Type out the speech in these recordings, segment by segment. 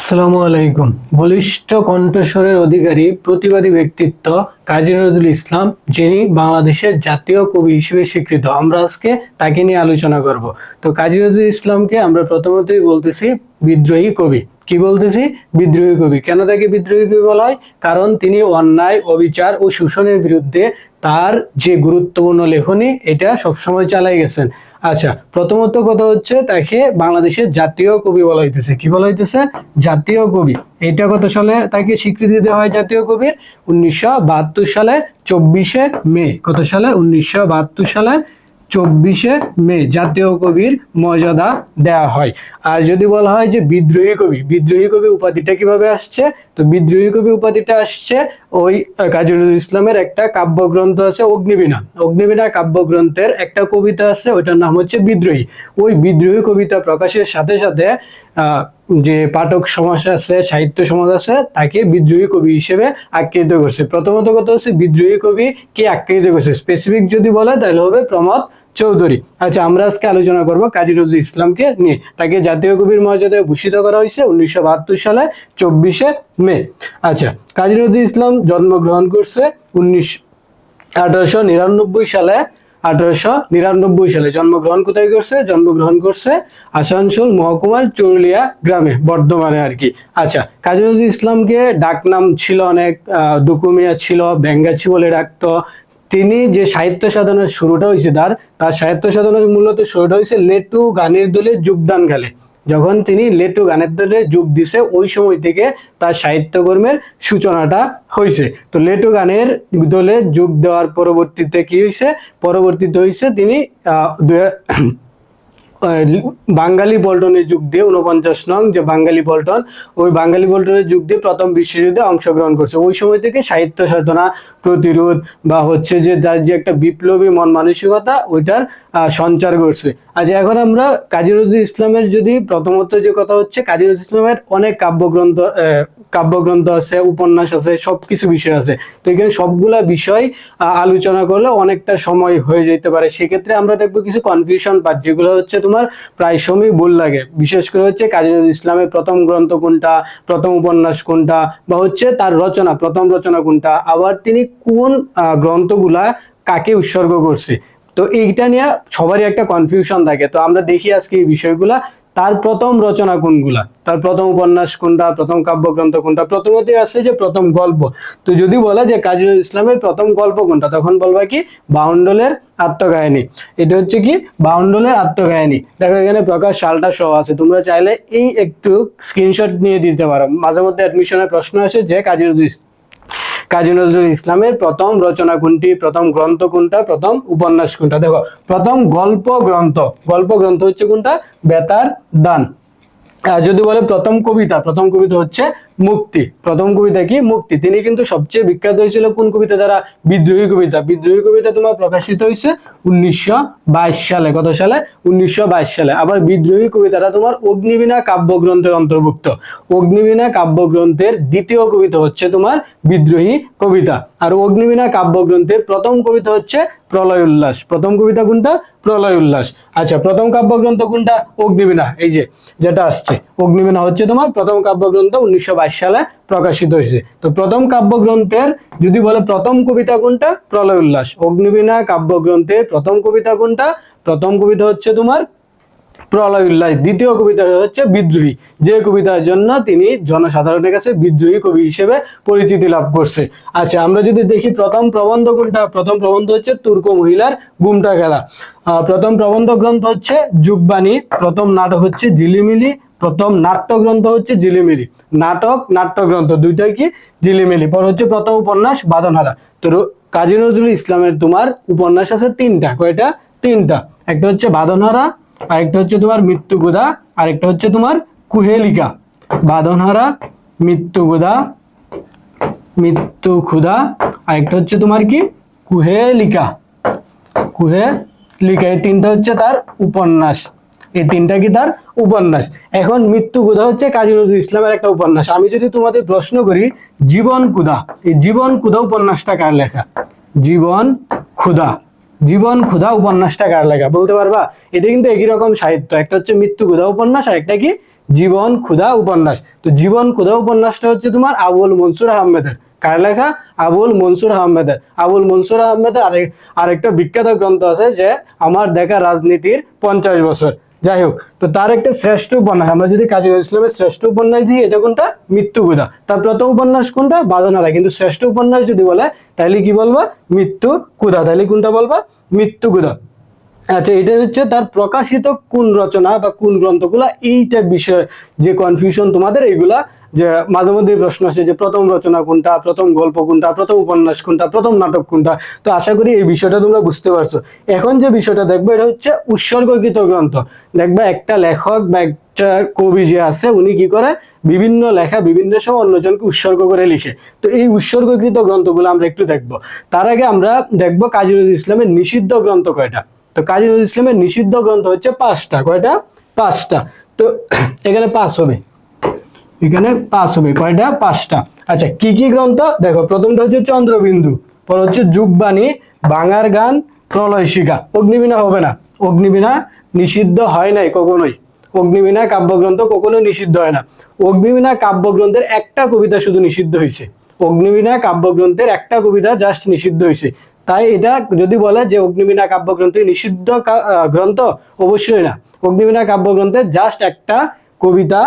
আসসালামু আলাইকুম। বলিষ্ঠ কণ্ঠস্বরের অধিকারী প্রতিবাদী ব্যক্তিত্ব কাজী নজরুল ইসলাম, যিনি বাংলাদেশের জাতীয় কবি হিসেবে স্বীকৃত। আমরা আজকে তাকে নিয়ে আলোচনা করব। তো কাজী নজরুল ইসলামকে আমরা প্রথমতই বলতেছি বিদ্রোহী কবি। কি বলতেছি? বিদ্রোহী কবি। কেন তাকে বিদ্রোহী কবি বলা হয়? কারণ তিনি অন্যায়, অবিচার ও শোষণের বিরুদ্ধে তার যে গুরুত্বপূর্ণ লেখনী এটা সবসময় চালাই গেছেন। আচ্ছা, প্রথমত কথা হচ্ছে তাকে বাংলাদেশের জাতীয় কবি বলা হইতেছে। কি বলা হইতেছে? জাতীয় কবি। এটা কত সালে তাকে স্বীকৃতি দেওয়া হয় জাতীয় কবির? 1972 সালে 24শে মে। কত সালে? 1972 সালে 24শে মে জাতীয় কবির মর্যাদা দেওয়া হয়। আর যদি বলা হয় যে বিদ্রোহী কবি, বিদ্রোহী কবি উপাধিটা কিভাবে আসছে? তো বিদ্রোহী কবি উপাধিটা আসছে ওই কাজী নজরুল ইসলামের একটা কাব্যগ্রন্থ আছে অগ্নিবীণা। অগ্নিবীণা কাব্যগ্রন্থের একটা কবিতা আছে, ওইটার নাম হচ্ছে বিদ্রোহী। ওই বিদ্রোহী কবিতা প্রকাশের সাথে সাথে যে পাঠক সমাজ আছে, সাহিত্য সমাজ আছে, তাকে বিদ্রোহী কবি হিসেবে আখ্যায়িত করছে। প্রথমত কথা হচ্ছে বিদ্রোহী কবি কে আখ্যায়িত করছে, স্পেসিফিক যদি বলে তাহলে হবে প্রমথ চৌধুরী। আচ্ছা, আমরা আজকে আলোচনা করব কাজী নজরুল ইসলামকে নিয়ে। তাকে জাতীয় কবির মর্যাদায় ভূষিত করা হয়েছে 1972 সালে 24শে মে। আচ্ছা, কাজী নজরুল ইসলাম জন্মগ্রহণ করছে 1899 সালে। 1899 সালে জন্মগ্রহণ কোথায় করছে? জন্মগ্রহণ করছে আসানসোল মহকুমার চুরুলিয়া গ্রামে, বর্ধমানে আর কি। আচ্ছা, কাজী নজরুল ইসলামকে ডাকনাম ছিল অনেক, দুকুমিয়া ছিল, ব্যাঙ্গাচি বলে ডাকতো। তিনি যে সাহিত্য সাধনার শুরুটা হয়েছে তার সাহিত্য সাধনার মূলত শুরুটা হয়েছে লেটু গানের দলে যোগদান কালে। যখন তিনি লেটু গানের দলে যোগ দিছে, ওই সময় থেকে তার সাহিত্যকর্মের সূচনাটা হয়েছে। তো লেটু গানের দলে যোগ দেওয়ার পরবর্তীতে কি হয়েছে? পরবর্তীতে হয়েছে তিনি বাঙালি পল্টনে যুগ দিয়ে 49 নং যে বাঙালি পল্টন, ওই বাঙালি পল্টনের যুগ দিয়ে প্রথম বিশ্বযুদ্ধে অংশগ্রহণ করছে। ওই সময় থেকে সাহিত্য সাধনা, প্রতিরোধ বা হচ্ছে যে তার যে একটা বিপ্লবী মন মানসিকতা, ওইটার সঞ্চার করছে। আচ্ছা, এখন আমরা কাজী নজরুল ইসলামের যদি প্রথমত যে কথা হচ্ছে, কাজী নজরুল ইসলামের অনেক কাব্যগ্রন্থ আছে, উপন্যাস আছে, সবকিছু বিষয় আছে। তো এখানে সবগুলা বিষয় আলোচনা করলে অনেকটা সময় হয়ে যেতে পারে। সেক্ষেত্রে আমরা দেখবো কিছু কনফিউশন পার্ট, যেগুলো হচ্ছে তোমার প্রায় সময় ভুল লাগে। বিশেষ করে হচ্ছে কাজী নজরুল ইসলামের প্রথম গ্রন্থ কোনটা, প্রথম উপন্যাস কোনটা, বা হচ্ছে তার রচনা, প্রথম রচনা কোনটা, আবার তিনি কোন গ্রন্থগুলা কাকে উৎসর্গ করছে। তো এইটা নিয়ে সবারই একটা কনফিউশন থাকে। তো আমরা দেখি আজকে এই বিষয়গুলা। তার প্রথম রচনা কোনগুলা, তার প্রথম উপন্যাস কোনটা, প্রথম কাব্যগ্রন্থ কোনটা। প্রথমতেই আছে যে প্রথম গল্প। তো যদি বলে যে কাজী নজরুল ইসলামের প্রথম গল্প কোনটা, তখন বলবা কি বাউন্ডলের আত্মকাহিনী। এটা হচ্ছে কি বাউন্ডলের আত্মকাহিনী। দেখো এখানে প্রকাশ সালটা সহ আছে, তোমরা চাইলে এই একটু স্ক্রিনশট নিয়ে দিতে পারো। মাঝে মধ্যে অ্যাডমিশনের প্রশ্ন আসে যে কাজী নজরুল ইসলামের প্রথম রচনা কোনটি, প্রথম গ্রন্থ কোনটা, প্রথম উপন্যাস কোনটা। দেখো প্রথম গল্প গ্রন্থ হচ্ছে কোনটা? বেতার দান। যদি বলে প্রথম কবিতা হচ্ছে মুক্তি। প্রথম কবিতা কি? মুক্তি। তিনি কিন্তু সবচেয়ে বিখ্যাত হয়েছিল কোন কবিতা দ্বারা? বিদ্রোহী কবিতা। বিদ্রোহী কবিতা তোমার প্রকাশিত হয়েছে 1922 সালে। কত সালে? 1922 সালে। আবার বিদ্রোহী কবিতাটা তোমার অগ্নিবীণা কাব্যগ্রন্থের অন্তর্ভুক্ত। অগ্নিবীণা কাব্যগ্রন্থের দ্বিতীয় কবিতা হচ্ছে তোমার বিদ্রোহী কবিতা। আর অগ্নিবীণা কাব্যগ্রন্থের প্রথম কবিতা হচ্ছে প্রলয় উল্লাস। প্রথম কবিতা কোনটা? প্রলয় উল্লাস। আচ্ছা, প্রথম কাব্যগ্রন্থ কোনটা? অগ্নিবীণা। এই যে যেটা আসছে অগ্নিবীণা হচ্ছে তোমার প্রথম কাব্যগ্রন্থ, 1922 সালে প্রকাশিত হয়েছে। তো প্রথম কাব্যগ্রন্থের যদি বলে প্রথম কবিতা কোনটা? প্রলয় উল্লাস। অগ্নিবীণা কাব্যগ্রন্থের প্রথম কবিতা কোনটা? প্রথম কবিতা হচ্ছে তোমার প্রলয় উল্লাস। দ্বিতীয় কবিতা হচ্ছে বিদ্রোহী, যে কবিতার জন্য তিনি জনসাধারণের কাছে বিদ্রোহী কবি হিসেবে পরিচিতি লাভ করছে। আচ্ছা, আমরা যদি দেখি প্রথম প্রবন্ধ কোনটা? প্রথম প্রবন্ধ হচ্ছে তুর্ক মহিলার ঘুমটা খেলা। প্রথম প্রবন্ধ গ্রন্থ হচ্ছে যুগবাণী। প্রথম নাটক হচ্ছে ঝিলিমিলি। প্রথম নাট্যগ্রন্থ হচ্ছে ঝিলিমিলি। নাট্যগ্রন্থ দুইটাই কি? ঝিলিমিলি। পর হচ্ছে প্রথম উপন্যাস বাঁধনহারা। তো কাজী নজরুল ইসলামের তোমার উপন্যাস আছে তিনটা। কয়টা? তিনটা। একটা হচ্ছে বাঁধনহারা, আরেকটা হচ্ছে তোমার মৃত্যুগুদা, আরেকটা হচ্ছে তোমার কুহেলিকা। বাঁধনহারা, মৃত্যুক্ষুধা, আরেকটা হচ্ছে তোমার কি? কুহেলিকা। এই তিনটা হচ্ছে তার উপন্যাস। এই তিনটা কি তার উপন্যাস। এখন মৃত্যুক্ষুধা হচ্ছে কাজী নজরুল ইসলামের একটা উপন্যাস। আমি যদি তোমাদের প্রশ্ন করি জীবন ক্ষুধা, এই জীবন ক্ষুধা উপন্যাসটা কার লেখা? জীবন ক্ষুধা উপন্যাসটা কার লেখা বলতে পারবা? এটা কিন্তু একই রকম সাহিত্য। একটা হচ্ছে মৃত্যুক্ষুধা উপন্যাস, আর একটা কি? জীবন ক্ষুধা উপন্যাস। তো জীবন ক্ষুধা উপন্যাসটা হচ্ছে তোমার আবুল মনসুর আহমেদের। কার লেখা? আবুল মনসুর আহমেদের। আবুল মনসুর আহমেদের আরেকটা বিখ্যাত গ্রন্থ আছে যে আমার দেখা রাজনীতির 50 বছর। যাই হোক, তো তার একটা শ্রেষ্ঠ উপন্যাস, আমরা যদি কাজী নজরুল ইসলামের শ্রেষ্ঠ উপন্যাস দিই, এটা কোনটা? মৃত্যু ক্ষুধা। তার প্রথম উপন্যাস কোনটা? বাঁধনহারা। কিন্তু শ্রেষ্ঠ উপন্যাস যদি বলে তাহলে কি বলবা? মৃত্যু ক্ষুধা। তাহলে কোনটা বলবা? মৃত্যু ক্ষুধা। আচ্ছা, এটা হচ্ছে তার প্রকাশিত কোন রচনা বা কোন গ্রন্থগুলা, এইটা বিষয়ে যে কনফিউশন তোমাদের, এইগুলা যে মাঝে মধ্যে প্রশ্ন আসে যে প্রথম রচনা কোনটা, প্রথম গল্প কোনটা, প্রথম উপন্যাস কোনটা, প্রথম নাটক কোনটা। তো আশা করি এই বিষয়টা তোমরা বুঝতে পারছো। এখন যে বিষয়টা দেখবো, এটা হচ্ছে উৎসর্গকৃত গ্রন্থ। দেখবা একটা লেখক বা একটা কবি যে আছে, উনি কি করে? বিভিন্ন লেখা বিভিন্ন সময় অন্যজনকে উৎসর্গ করে লিখে। তো এই উৎসর্গকৃত গ্রন্থগুলো আমরা একটু দেখবো। তার আগে আমরা দেখবো কাজী নজরুল ইসলামের নিষিদ্ধ গ্রন্থ কয়টা। তো কাজী নজরুল ইসলামের নিষিদ্ধ গ্রন্থ হচ্ছে 5টা। কয়টা? 5টা। তো এখানে 5 হবে, এখানে 5 হবে। কয়টা? 5টা। আচ্ছা, কি কি গ্রন্থ দেখো। প্রথমটা হচ্ছে চন্দ্রবিন্দু, পর হচ্ছে যুগবাণী, বাঙার গান, প্রলয় শিখা। অগ্নিবীণা হবে না, অগ্নিবীণা নিষিদ্ধ হয় নাই কখনোই। অগ্নিবীণা কাব্যগ্রন্থ কখনোই নিষিদ্ধ হয় না। অগ্নিবীণা কাব্যগ্রন্থের একটা কবিতা শুধু নিষিদ্ধ হয়েছে। অগ্নিবীণা কাব্যগ্রন্থের একটা কবিতা জাস্ট নিষিদ্ধ হয়েছে। তাই এটা যদি বলে যে অগ্নিবীণা কাব্যগ্রন্থ নিষিদ্ধ গ্রন্থ, অবশ্যই না। অগ্নিবীণা কাব্যগ্রন্থের জাস্ট একটা কবিতা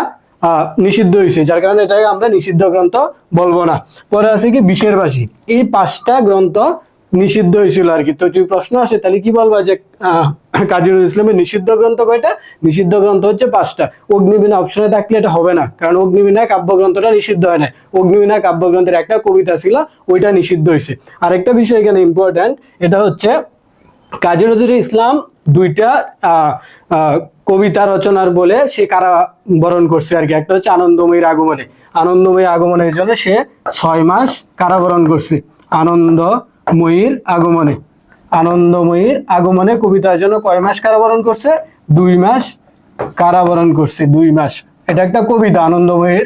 নিষিদ্ধ হয়েছে, যার কারণে এটাকে আমরা নিষিদ্ধ গ্রন্থ বলবো না। পরে আছে কি বিষের বাসী। এই 5টা গ্রন্থ নিষিদ্ধ হয়েছিল আর কি। তো যদি প্রশ্ন আসে তাহলে কি বলবা যে কাজী নজরুল ইসলামের নিষিদ্ধ গ্রন্থ কয়টা? নিষিদ্ধ গ্রন্থ হচ্ছে 5টা। অগ্নিবীণা অপশনে থাকলে এটা হবে না, কারণ অগ্নিবীণা কাব্যগ্রন্থটা নিষিদ্ধ হয় না। অগ্নিবীণা কাব্যগ্রন্থের একটা কবিতা ছিল, ওইটা নিষিদ্ধ হয়েছে। আরেকটা বিষয় এখানে ইম্পর্টেন্ট, এটা হচ্ছে কাজী নজরুল ইসলাম 2টা কবিতা রচনার বলে সে কারাবরণ করছে আর কি। একটা হচ্ছে আনন্দময়ীর আগমনে। আনন্দময়ী আগমনের জন্য সে 6 মাস কারাবরণ করছে। আনন্দময়ীর আগমনে, আনন্দময়ীর আগমনে কবিতার জন্য কয় মাস কারাবরণ করছে? 2 মাস কারাবরণ করছে, 2 মাস। এটা একটা কবিতা, আনন্দময়ীর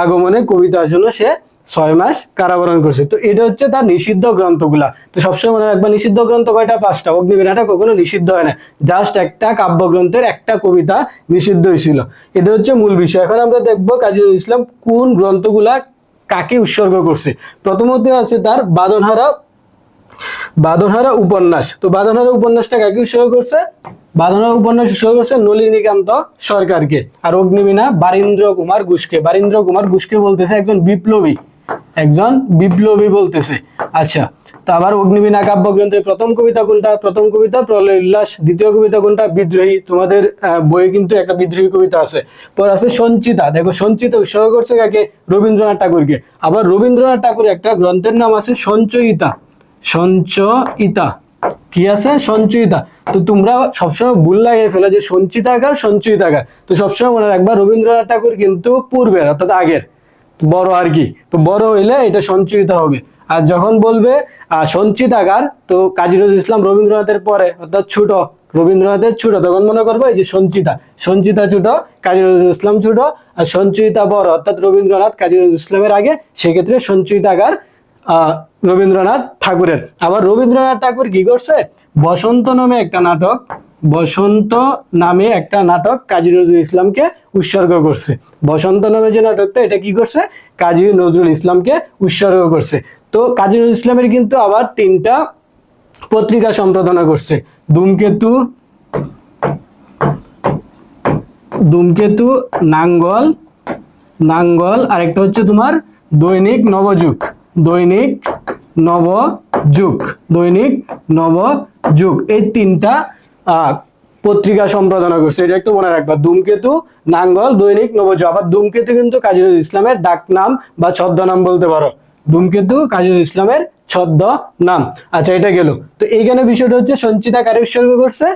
আগমনে কবিতার জন্য সে 6 মাস কারাবরণ করছে। তো এটা হচ্ছে তার নিষিদ্ধ গ্রন্থগুলা। তো সবসময় মনে রাখবা, নিষিদ্ধ গ্রন্থ কয়টা? 5টা। অগ্নিবীণাটা কখনো নিষিদ্ধ হয় না, জাস্ট একটা কাব্যগ্রন্থের একটা কবিতা নিষিদ্ধ হয়েছিল। এটা হচ্ছে মূল বিষয়। এখন আমরা দেখবো কাজী নজরুল ইসলাম কোন গ্রন্থগুলা কাকে উৎসর্গ করছে। প্রথমত আছে তার বাঁধনহারা উপন্যাস। তো বাঁধনহারা উপন্যাসটা কাকে উৎসর্গ করছে? বাঁধনহারা উপন্যাস উৎসর্গ করছে নলিনীকান্ত সরকারকে। আর অগ্নিবীণা বারীন্দ্র কুমার ঘোষকে। বারীন্দ্র কুমার ঘোষকে বলতেছে একজন বিপ্লবী, একজন বিপ্লবী বলতেছে। আচ্ছা, তো আবার অগ্নিবীণা কাব্যগ্রন্থের প্রথম কবিতা কোনটা? প্রথম কবিতা প্রলয় উল্লাস। দ্বিতীয় কবিতা কোনটা? বিদ্রোহী। তোমাদের বইয়ে কিন্তু একটা বিদ্রোহী কবিতা আছে। পর আছে সঞ্চিতা। দেখো, সঞ্চিতা উৎসর্গ করছে কাকে? রবীন্দ্রনাথ ঠাকুরকে। আবার রবীন্দ্রনাথ ঠাকুরের একটা গ্রন্থের নাম আছে সঞ্চয়িতা। সঞ্চয়িতা কি আছে? সঞ্চয়িতা। তো তোমরা সবসময় ভুল লাগিয়ে ফেলে যে সঞ্চিতাগার, সঞ্চয়িতাগার। তো সবসময় মনে রাখবা রবীন্দ্রনাথ ঠাকুর কিন্তু পূর্বের, অর্থাৎ আগের, বড় আর কি। তো বড় হইলে এটা সঞ্চয়িতা হবে। আর যখন বলবে সঞ্চিতাগার, তো কাজী নজরুল ইসলাম রবীন্দ্রনাথের পরে, অর্থাৎ ছোট, রবীন্দ্রনাথের ছোট, তখন মনে করবো এই যে সঞ্চিতা। সঞ্চিতা ছোট, কাজী নজরুল ইসলাম ছোট। আর সঞ্চয়িতা বড়, অর্থাৎ রবীন্দ্রনাথ কাজী নজরুল ইসলামের আগে, সেক্ষেত্রে সঞ্চয়িতাগার রবীন্দ্রনাথ ঠাকুরের। আবার রবীন্দ্রনাথ ঠাকুর কি করছে? বসন্ত নামে একটা নাটক, বসন্ত নামে একটা নাটক কাজী নজরুল ইসলামকে উৎসর্গ করছে। বসন্ত নামে যে নাটকটা, এটা কি করছে? কাজী নজরুল ইসলামকে উৎসর্গ করছে। তো কাজী নজরুল ইসলামের কিন্তু আবার 3টা পত্রিকা সম্পাদনা করছে। ধূমকেতু, ধূমকেতু, নাঙ্গল, নাঙ্গল, আরেকটা হচ্ছে তোমার দৈনিক নবযুগ। দৈনিক নবযুগ, দৈনিক নবযুগ। এই 3টা পত্রিকা সম্পাদনা করছে। এটা একটু মনে রাখবা, ধূমকেতু, নাঙ্গল, দৈনিক নবযুগ। আবার ধূমকেতু কিন্তু কাজী নজরুল ইসলামের ডাক নাম বা ছদ্মনাম বলতে পারো। ধূমকেতু কাজী নজরুল ইসলামের ছদ্মনাম। আচ্ছা, এটা গেল। তো এইখানে বিষয়টা হচ্ছে সঞ্চিতা কারে উৎসর্গ করছে?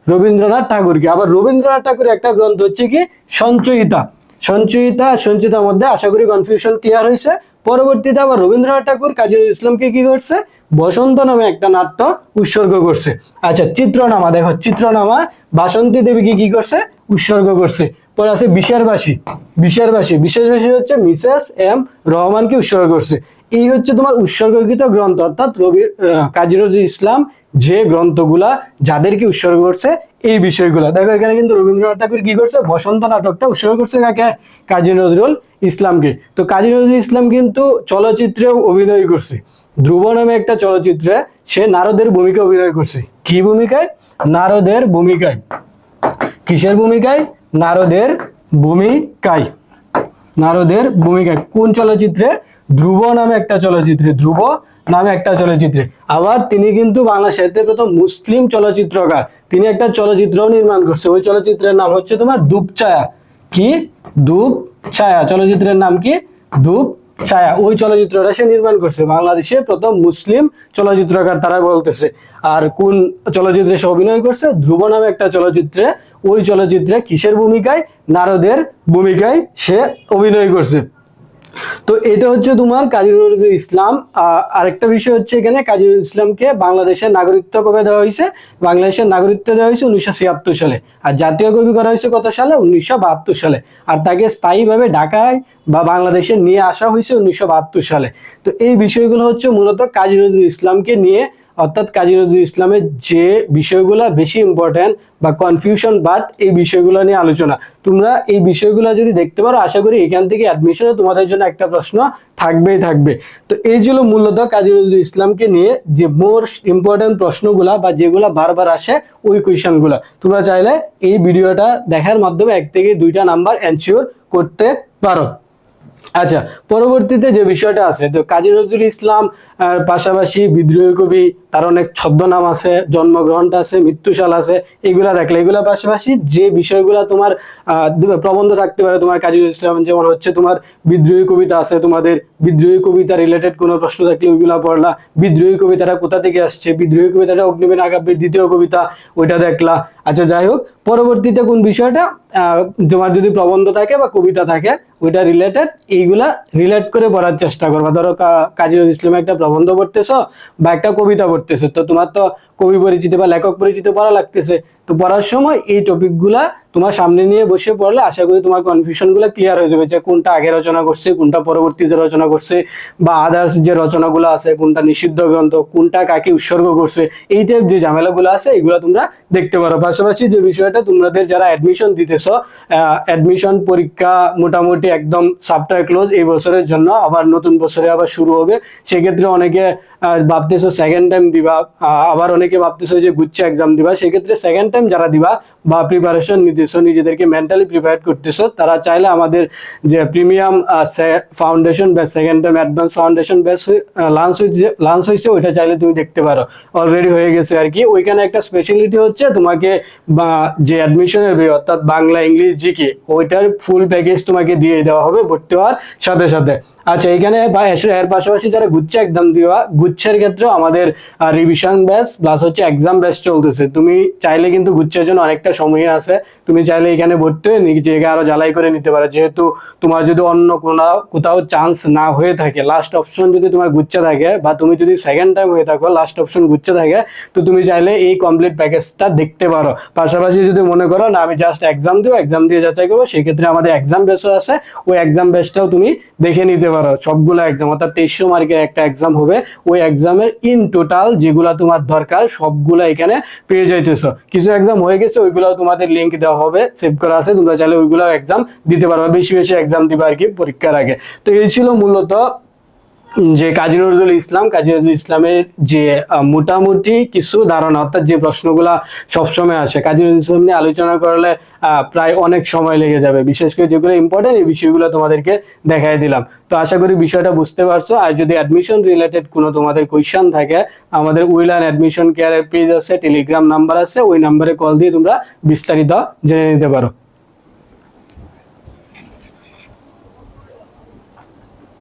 রবীন্দ্রনাথ ঠাকুরকে। আবার রবীন্দ্রনাথ ঠাকুরের একটা গ্রন্থ হচ্ছে কি? সঞ্চয়িতা। সঞ্চয়িতা, সঞ্চিতার মধ্যে আশা করি কনফিউশন ক্লিয়ার হয়েছে। পরবর্তীতে আবার রবীন্দ্রনাথ ঠাকুর কাজী নজরুল ইসলামকে কি করছে? বসন্ত নামে একটা নাট্য উৎসর্গ করছে। আচ্ছা, চিত্রনামা। দেখো, চিত্রনামা বাসন্তী দেবীকে কি করছে? উৎসর্গ করছে। পরে আছে বিশের বাসী। বিশের বাসী, বিশেষ বাসী হচ্ছে মিসেস এম রহমানকে উৎসর্গ করছে। এই হচ্ছে তোমার উৎসর্গকৃত গ্রন্থ, অর্থাৎ কাজী নজরুল ইসলাম যে গ্রন্থগুলা যাদেরকে উৎসর্গ করছে এই বিষয়গুলো। দেখো এখানে কিন্তু রবীন্দ্রনাথ ঠাকুর কি করছে, বসন্ত নাটকটা উৎসর্গ করছে কাকে, কাজী নজরুল ইসলামকে। তো কাজী নজরুল ইসলাম কিন্তু চলচ্চিত্রেও অভিনয় করছে। ধ্রুব নামে একটা চলচ্চিত্রে সে নারদের ভূমিকা অভিনয় করছে। কি ভূমিকায়? নারদের ভূমিকায়। কিসের ভূমিকায়? নারদের ভূমিকায়। নারদের ভূমিকায়। কোন চলচ্চিত্রে? ধ্রুব নামে একটা চলচ্চিত্রে। ধ্রুব নামে একটা চলচ্চিত্রে। আবার তিনি কিন্তু বাংলা সাহিত্যের প্রথম মুসলিম চলচ্চিত্রকার। তিনি একটা চলচ্চিত্র নির্মাণ করছে, ওই চলচ্চিত্রের নাম হচ্ছে তোমার ধূপছায়া। কি? ধূপছায়া। চলচ্চিত্রের নাম কি? ধূপছায়া। ওই চলচ্চিত্রটা সে নির্মাণ করছে, বাংলাদেশে প্রথম মুসলিম চলচ্চিত্রকার তারা বলতেছে। আর কোন চলচ্চিত্রে সে অভিনয় করছে? ধ্রুব নামে একটা চলচ্চিত্রে। ওই চলচ্চিত্রে কিসের ভূমিকায়? নারদের ভূমিকায় সে অভিনয় করছে। তো এটা হচ্ছে তোমার কাজী নজরুল ইসলাম। আরেকটা বিষয় হচ্ছে এখানে কাজী নজরুল ইসলামকে বাংলাদেশের নাগরিকত্ব কবে দেওয়া হয়েছে? বাংলাদেশের নাগরিকত্ব দেওয়া হয়েছে 1976 সালে। আর জাতীয় কবি করা হয়েছে কত সালে? 1972 সালে। আর তাকে স্থায়ীভাবে ঢাকায় বা বাংলাদেশে নিয়ে আসা হয়েছে 1972 সালে। তো এই বিষয়গুলো হচ্ছে মূলত কাজী নজরুল ইসলামকে নিয়ে, অর্থাৎ কাজী নজরুল ইসলামের যে বিষয়গুলো বেশি ইম্পর্টেন্ট বা কনফিউশন, বাট এই বিষয়গুলো নিয়ে আলোচনা। তোমরা এই বিষয়গুলো যদি দেখতে পারো, আশা করি এখান থেকে অ্যাডমিশনে তোমাদের জন্য একটা প্রশ্ন থাকবেই থাকবে। তো এই ছিল মূলত কাজী নজরুল ইসলামকে নিয়ে যে মোস্ট ইম্পর্টেন্ট প্রশ্নগুলা বা যেগুলা বারবার আসে ওই কোয়েশনগুলো। তোমরা চাইলে এই ভিডিওটা দেখার মাধ্যমে 1 থেকে 2টা নাম্বার এনশিওর করতে পারো। আচ্ছা, পরবর্তীতে যে বিষয়টা আছে, তো কাজী নজরুল ইসলাম পাশাপাশি বিদ্রোহী কবি, তার অনেক ছদ্মনাম আছে, জন্মগ্রহণটা আছে, মৃত্যুসাল আছে, এগুলা দেখলে এগুলা পাশাপাশি যে বিষয়গুলা তোমার প্রবন্ধ থাকতে পারে তোমার কাজী নজরুল ইসলাম, যেমন হচ্ছে তোমার বিদ্রোহী কবিতা আছে, তোমাদের বিদ্রোহী কবিতা রিলেটেড কোনো প্রশ্ন থাকলে ওইগুলা পড়লা। বিদ্রোহী কবিতাটা কোথা থেকে আসছে? বিদ্রোহী কবিতাটা অগ্নিবীণ আকাব্যের দ্বিতীয় কবিতা, ওইটা দেখলা। আচ্ছা, যাই হোক, পরবর্তীতে কোন বিষয়টা তোমার যদি প্রবন্ধ থাকে বা কবিতা থাকে ওইটা রিলেটেড, এইগুলা রিলেট করে পড়ার চেষ্টা করবা। ধরো কাজী নজরুল ইসলামের একটা প্রবন্ধ পড়তেছো বা একটা কবিতা পড়তেছো, তো তোমার তো কবি পরিচিত বা লেখক পরিচিত পড়া লাগতেছে। তো পড়ার সময় এই টপিকগুলা তোমার সামনে নিয়ে বসে পড়লে আশা করি তোমার কনফিউশনগুলো ক্লিয়ার হয়ে যাবে, যে কোনটা আগে রচনা করছে, কোনটা পরবর্তীতে রচনা করছে, বা আদার্স যে রচনাগুলো আছে, কোনটা নিষিদ্ধ গ্রন্থ, কোনটা কাকে উৎসর্গ করছে, এই টাইপ যে ঝামেলাগুলো আছে এগুলো তোমরা দেখতে পারো। পাশাপাশি যে বিষয়টা, তোমাদের যারা অ্যাডমিশন দিতেছ, অ্যাডমিশন পরীক্ষা মোটামুটি একদম চ্যাপ্টার ক্লোজ এই বছরের জন্য, আবার নতুন বছরে আবার শুরু হবে। সেক্ষেত্রে অনেকে ভাবতেছো সেকেন্ড টাইম দিবা, আবার অনেকে ভাবতেছো যে গুচ্ছ এক্সাম দিবা। সেক্ষেত্রে সেকেন্ড টাইম যারা দিবা বা প্রিপারেশন নিতেছো, নিজেদেরকে মেন্টালি প্রিপেয়ার করতেছো, তারা চাইলে আমাদের যে premium foundation batch, second time advance foundation batch lunch হয়েছে, ওইটা চাইলে তুমি দেখতে পারো, অলরেডি হয়ে গেছে আর কি। ওইখানে একটা স্পেশালিটি হচ্ছে তোমাকে বা যে অ্যাডমিশনের বে, অর্থাৎ বাংলা, ইংলিশ, জিকে, ওইটার ফুল প্যাকেজ তোমাকে দিয়ে দেওয়া হবে ভর্তি হওয়ার সাথে সাথে। আচ্ছা, এখানে এর পাশাপাশি যারা গুচ্ছ এক্সাম দিবা, গুচ্ছের ক্ষেত্রেও আমাদের রিভিশন ব্যাচ প্লাস হচ্ছে এক্সাম ব্যাচ চলতেছে। তুমি চাইলে কিন্তু গুচ্ছের জন্য অনেকটা সময় আছে, তুমি চাইলে এখানে ভর্তি হয়ে নিজেকে আরো জ্বালাই করে নিতে পারো। যেহেতু তোমার যদি অন্য কোথাও চান্স না হয়ে থাকে, লাস্ট অপশন যদি তোমার গুচ্ছ থাকে, বা তুমি যদি সেকেন্ড টাইম হয়ে থাকো লাস্ট অপশন গুচ্ছ থাকে, তো তুমি চাইলে এই কমপ্লিট প্যাকেজটা দেখতে পারো। পাশাপাশি যদি মনে করো না আমি জাস্ট এক্সাম দিব, এক্সাম দিয়ে যাচাই করবো, সেক্ষেত্রে আমাদের এক্সাম ব্যাচও আছে, ওই এক্সাম ব্যাচটাও তুমি দেখে নিতে পারো। সবগুলো এক্সাম, অর্থাৎ 2300 মার্কের একটা এক্সাম হবে, ওই এক্সামের ইন টোটাল যেগুলা তোমার দরকার সবগুলা এখানে পেয়ে যাইতেছো। কিছু এক্সাম হয়ে গেছে, ওইগুলো তোমাদের লিঙ্ক দেওয়া হবে, সেভ করা আছে, তোমরা চাইলে ওইগুলো এক্সাম দিতে পারবে, বেশি বেশি এক্সাম দিবে আর কি পরীক্ষার আগে। তো এই ছিল মূলত যে কাজী নজরুল ইসলামের যে মোটামুটি কিছু ধারণা, অর্থাৎ যে প্রশ্নগুলা সবসময় আসে। কাজী নজরুল ইসলাম নিয়ে আলোচনা করলে প্রায় অনেক সময় লেগে যাবে, বিশেষ করে যেগুলো ইম্পর্টেন্ট এই বিষয়গুলো তোমাদেরকে দেখাই দিলাম। তো আশা করি বিষয়টা বুঝতে পারছো। আর যদি অ্যাডমিশন রিলেটেড কোনো তোমাদের কোয়েশ্চেন থাকে, আমাদের উইলান অ্যাডমিশন কেয়ারের পেজ আছে, টেলিগ্রাম নাম্বার আছে, ওই নাম্বারে কল দিয়ে তোমরা বিস্তারিত জেনে নিতে পারো।